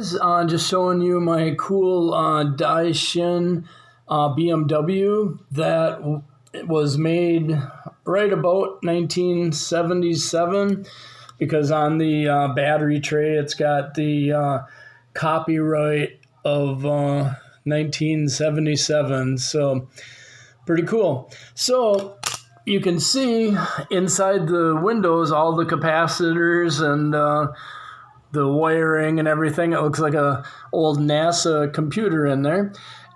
guys, just showing you my cool Daishin BMW that was made right about 1977, because on the battery tray it's got the copyright of 1977, so pretty cool. So you can see inside the windows all the capacitors and the wiring and everything. It looks like a old NASA computer in there.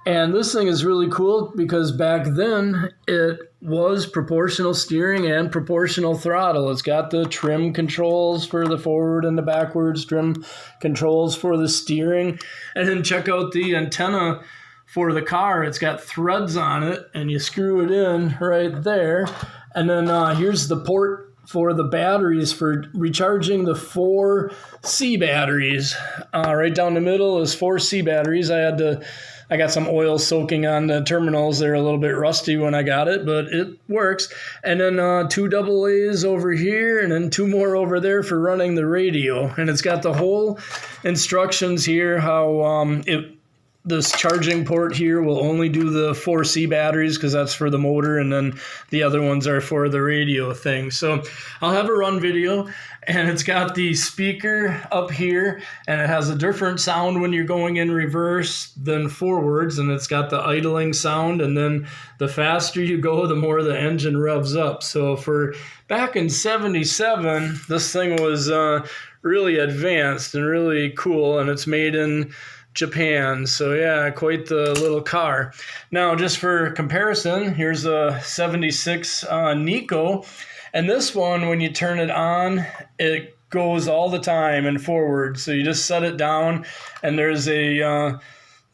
And this thing is really cool because back then it was proportional steering and proportional throttle. It's got the trim controls for the forward and the backwards, trim controls for the steering. And then check out the antenna for the car. It's got threads on it and you screw it in right there. And then here's the port for the batteries for recharging the 4C batteries. Right down the middle is 4C batteries. I got some oil soaking on the terminals. They're a little bit rusty when I got it, but it works. And then 2 AA's over here, and then 2 more over there for running the radio. And it's got the whole instructions here, how this charging port here will only do the 4C batteries because that's for the motor, and then the other ones are for the radio thing. So I'll have a run video, and it's got the speaker up here, and it has a different sound when you're going in reverse than forwards, and it's got the idling sound, and then the faster you go, the more the engine revs up. So for back in 77, this thing was really advanced and really cool, and it's made in Japan. So yeah, quite the little car. Now, just for comparison, here's a 76 Nikko, and this one, when you turn it on, it goes all the time and forward. So you just set it down, and there's a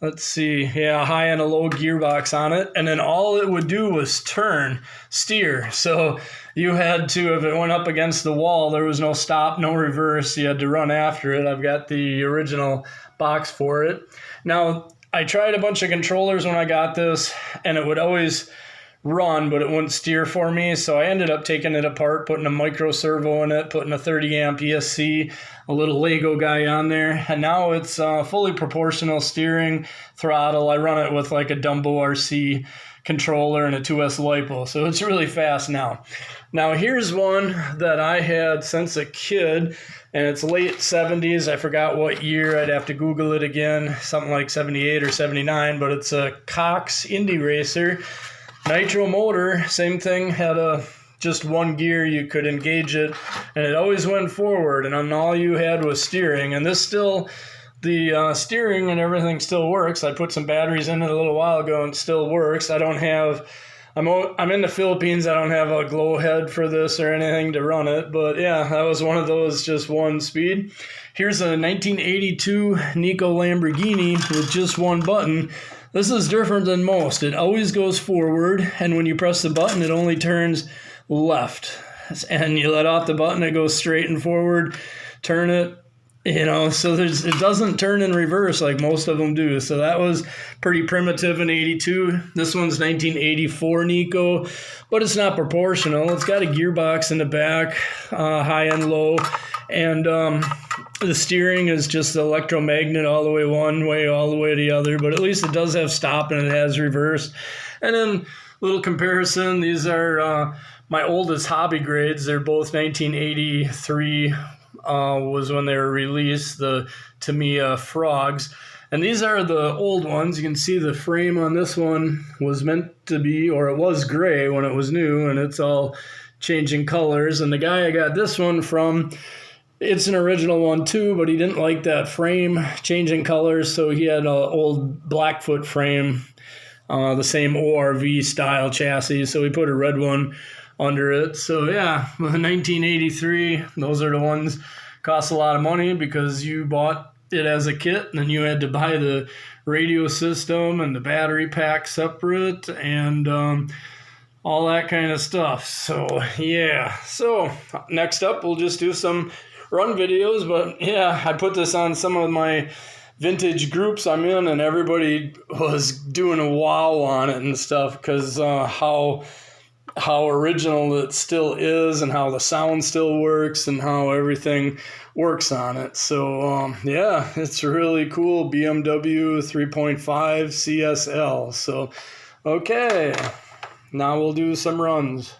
let's see, yeah, high and a low gearbox on it, and then all it would do was steer. So you had to, if it went up against the wall, there was no stop, no reverse. You had to run after it. I've got the original box for it. Now, I tried a bunch of controllers when I got this, and it would always run, but it wouldn't steer for me. So I ended up taking it apart, putting a micro servo in it, putting a 30 amp ESC, a little Lego guy on there, and now it's fully proportional steering, throttle. I run it with like a Dumbo RC controller and a 2S LiPo, so it's really fast now. Now here's one that I had since a kid, and it's late 70s. I forgot what year. I'd have to Google it again, something like 78 or 79, but it's a Cox Indy Racer. Nitro motor, same thing, had just one gear. You could engage it, and it always went forward, and then all you had was steering. And this still, the steering and everything still works. I put some batteries in it a little while ago, and it still works. I don't have, I'm in the Philippines. I don't have a glow head for this or anything to run it, but yeah, that was one of those, just one speed. Here's a 1982 Nikko Lamborghini with just one button. This is different than most. It always goes forward, and when you press the button, it only turns left. And you let off the button, it goes straight and forward. Turn it, so it doesn't turn in reverse like most of them do. So that was pretty primitive in 82. This one's 1984 Nikko, but it's not proportional. It's got a gearbox in the back, high and low, and the steering is just the electromagnet all the way one way, all the way the other, but at least it does have stop and it has reverse. And then little comparison, these are my oldest hobby grades. They're both 1983 was when they were released, the Tamiya Frogs. And these are the old ones. You can see the frame on this one was meant to be, or it was gray when it was new, and it's all changing colors. And the guy I got this one from, it's an original one too, but he didn't like that frame changing colors, so he had an old Blackfoot frame, the same ORV style chassis, so he put a red one under it. So yeah, 1983, those are the ones. Cost a lot of money because you bought it as a kit, and then you had to buy the radio system and the battery pack separate and all that kind of stuff. So yeah, so next up we'll just do some run videos. But yeah, I put this on some of my vintage groups I'm in, and everybody was doing a wow on it and stuff because how how original it still is and how the sound still works and how everything works on it. So yeah, it's really cool. BMW 3.5 CSL. So okay, now we'll do some runs.